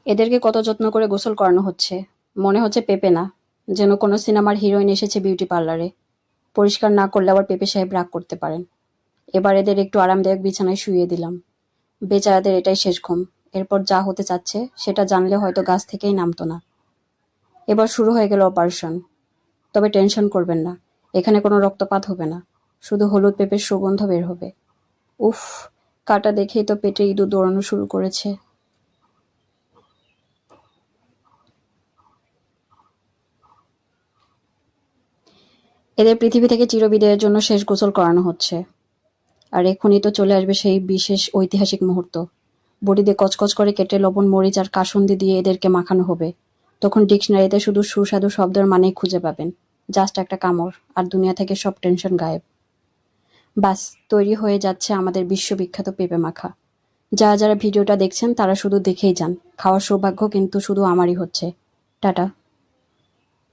এদেরকে কত যত্ন করে গোসল করানো হচ্ছে, মনে হচ্ছে পেঁপে না, যেন কোনো সিনেমার হিরোইন এসেছে বিউটি পার্লারে। পরিষ্কার না করলে আবার পেঁপে সাহেব রাগ করতে পারেন। এবার এদের একটু আরামদায়ক বিছানায় শুইয়ে দিলাম। বেচারাদের এটাই শেষ ঘুম। এরপর যা হতে চাচ্ছে সেটা জানলে হয়তো গাছ থেকেই নামতো না। এবার শুরু হয়ে গেল অপারেশন। তবে টেনশন করবেন না, এখানে কোনো রক্তপাত হবে না, শুধু হলুদ পেঁপের সুগন্ধ বের হবে। উফ, কাটা দেখেই তো পেটে ইঁদুর দৌড়ানো শুরু করেছে। এদের পৃথিবী থেকে চিরবিদায়ের জন্য শেষ গোসল করানো হচ্ছে। আর এক্ষুনি তো চলে আসবে সেই বিশেষ ঐতিহাসিক মুহূর্ত। বড়ি দিয়ে কচকচ করে কেটে লবণ মরিচ আর কাসুন্দি দিয়ে এদেরকে মাখানো হবে। তখন ডিকশনারিতে শুধু সুস্বাদু শব্দের মানেই খুঁজে পাবেন। জাস্ট একটা কামড় আর দুনিয়া থেকে সব টেনশন গায়েব। ব্যাস, তৈরি হয়ে যাচ্ছে আমাদের বিশ্ববিখ্যাত পেঁপে মাখা। যারা যারা ভিডিওটা দেখছেন তারা শুধু দেখেই যান, খাওয়ার সৌভাগ্য কিন্তু শুধু আমারই হচ্ছে। টাটা।